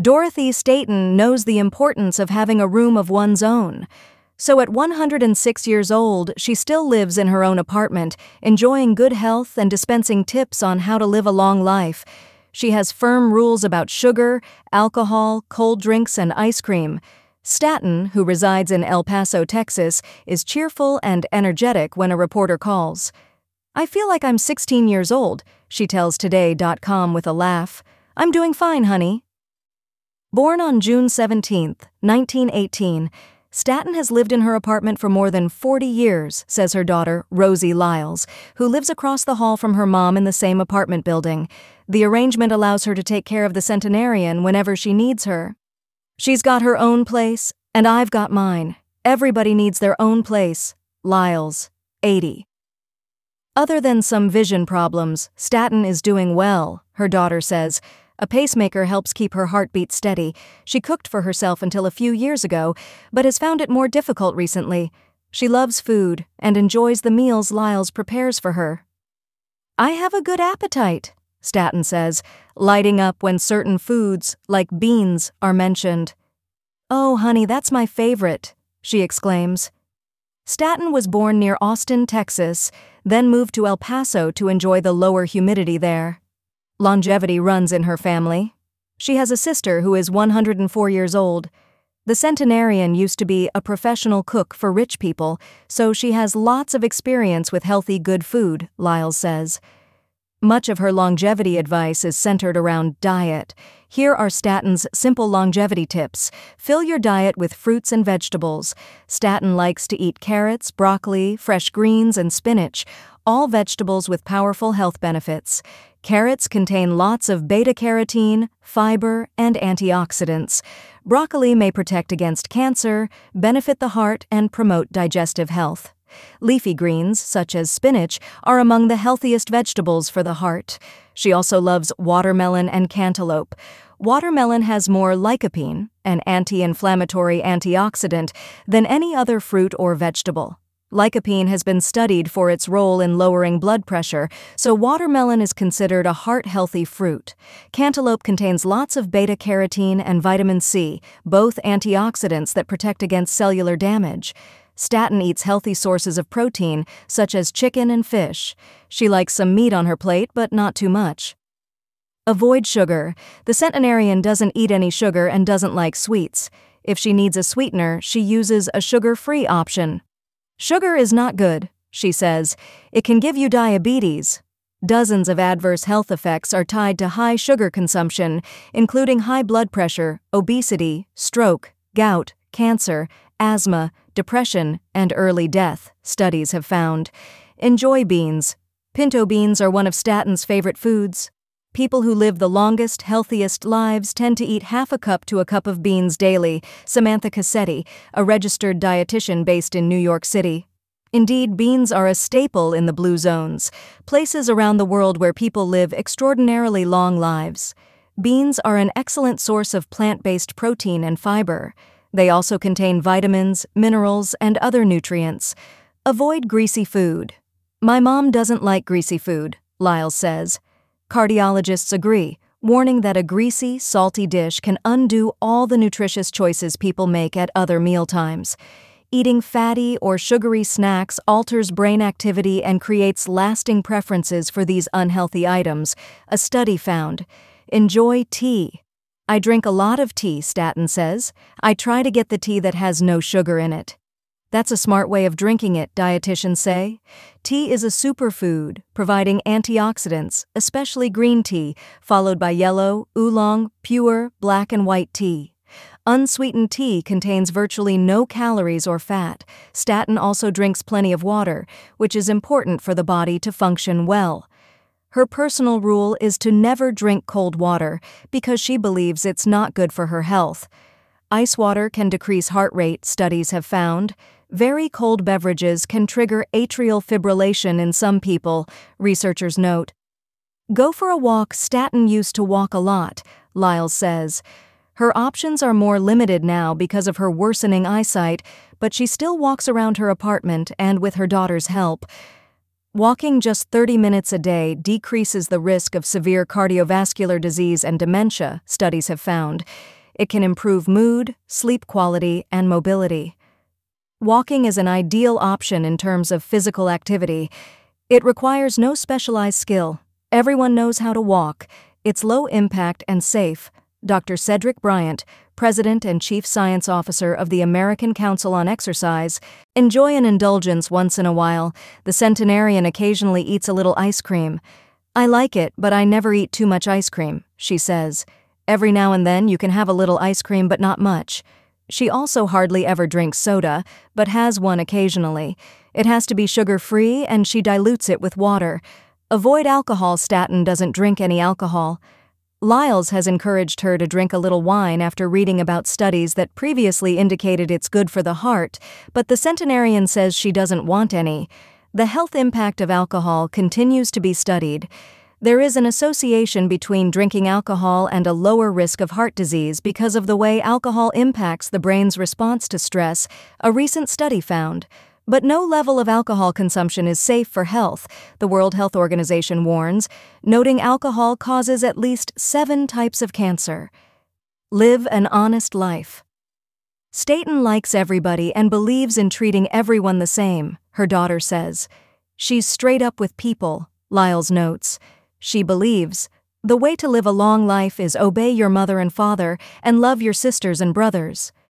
Dorothy Staten knows the importance of having a room of one's own. So at 106 years old, she still lives in her own apartment, enjoying good health and dispensing tips on how to live a long life. She has firm rules about sugar, alcohol, cold drinks, and ice cream. Staten, who resides in El Paso, Texas, is cheerful and energetic when a reporter calls. "I feel like I'm 16 years old," she tells Today.com with a laugh. "I'm doing fine, honey." Born on June 17, 1918, Staten has lived in her apartment for more than 40 years, says her daughter, Rosie Lyles, who lives across the hall from her mom in the same apartment building. The arrangement allows her to take care of the centenarian whenever she needs her. "She's got her own place, and I've got mine. Everybody needs their own place." Lyles, 80. Other than some vision problems, Staten is doing well, her daughter says. A pacemaker helps keep her heartbeat steady. She cooked for herself until a few years ago, but has found it more difficult recently. She loves food and enjoys the meals Lyles prepares for her. "I have a good appetite," Staten says, lighting up when certain foods, like beans, are mentioned. "Oh, honey, that's my favorite," she exclaims. Staten was born near Austin, Texas, then moved to El Paso to enjoy the lower humidity there. Longevity runs in her family. She has a sister who is 104 years old. The centenarian used to be a professional cook for rich people, so she has lots of experience with healthy, good food, Lyles says. Much of her longevity advice is centered around diet. Here are Staten's simple longevity tips. Fill your diet with fruits and vegetables. Staten likes to eat carrots, broccoli, fresh greens, and spinach, all vegetables with powerful health benefits. Carrots contain lots of beta-carotene, fiber, and antioxidants. Broccoli may protect against cancer, benefit the heart, and promote digestive health. Leafy greens, such as spinach, are among the healthiest vegetables for the heart. She also loves watermelon and cantaloupe. Watermelon has more lycopene, an anti-inflammatory antioxidant, than any other fruit or vegetable. Lycopene has been studied for its role in lowering blood pressure, so watermelon is considered a heart-healthy fruit. Cantaloupe contains lots of beta-carotene and vitamin C, both antioxidants that protect against cellular damage. Staten eats healthy sources of protein, such as chicken and fish. She likes some meat on her plate, but not too much. Avoid sugar. The centenarian doesn't eat any sugar and doesn't like sweets. If she needs a sweetener, she uses a sugar-free option. "Sugar is not good," she says. "It can give you diabetes." Dozens of adverse health effects are tied to high sugar consumption, including high blood pressure, obesity, stroke, gout, cancer, asthma, depression, and early death, studies have found. Enjoy beans. Pinto beans are one of Staten's favorite foods. People who live the longest, healthiest lives tend to eat half a cup to a cup of beans daily, Samantha Cassetti, a registered dietitian based in New York City. Indeed, beans are a staple in the blue zones, places around the world where people live extraordinarily long lives. Beans are an excellent source of plant-based protein and fiber. They also contain vitamins, minerals, and other nutrients. Avoid greasy food. "My mom doesn't like greasy food," Lyles says. Cardiologists agree, warning that a greasy, salty dish can undo all the nutritious choices people make at other mealtimes. Eating fatty or sugary snacks alters brain activity and creates lasting preferences for these unhealthy items, a study found. Enjoy tea. "I drink a lot of tea," Staten says. "I try to get the tea that has no sugar in it." That's a smart way of drinking it, dietitians say. Tea is a superfood, providing antioxidants, especially green tea, followed by yellow, oolong, pure, black and white tea. Unsweetened tea contains virtually no calories or fat. Staten also drinks plenty of water, which is important for the body to function well. Her personal rule is to never drink cold water because she believes it's not good for her health. Ice water can decrease heart rate, studies have found. Very cold beverages can trigger atrial fibrillation in some people, researchers note. Go for a walk. Staten used to walk a lot, Lyles says. Her options are more limited now because of her worsening eyesight, but she still walks around her apartment and with her daughter's help. Walking just 30 minutes a day decreases the risk of severe cardiovascular disease and dementia, studies have found. It can improve mood, sleep quality, and mobility. Walking is an ideal option in terms of physical activity. It requires no specialized skill. Everyone knows how to walk. It's low impact and safe. Dr. Cedric Bryant, President and Chief Science Officer of the American Council on Exercise. Enjoy an indulgence once in a while. The centenarian occasionally eats a little ice cream. I like it, but I never eat too much ice cream, she says. Every now and then you can have a little ice cream, but not much. She also hardly ever drinks soda, but has one occasionally. It has to be sugar-free, and she dilutes it with water. Avoid alcohol. Staten doesn't drink any alcohol. Lyles has encouraged her to drink a little wine after reading about studies that previously indicated it's good for the heart, but the centenarian says she doesn't want any. The health impact of alcohol continues to be studied. There is an association between drinking alcohol and a lower risk of heart disease because of the way alcohol impacts the brain's response to stress, a recent study found. But no level of alcohol consumption is safe for health, the World Health Organization warns, noting alcohol causes at least 7 types of cancer. Live an honest life. Staten likes everybody and believes in treating everyone the same, her daughter says. She's straight up with people, Lyles notes. She believes, the way to live a long life is obey your mother and father and love your sisters and brothers.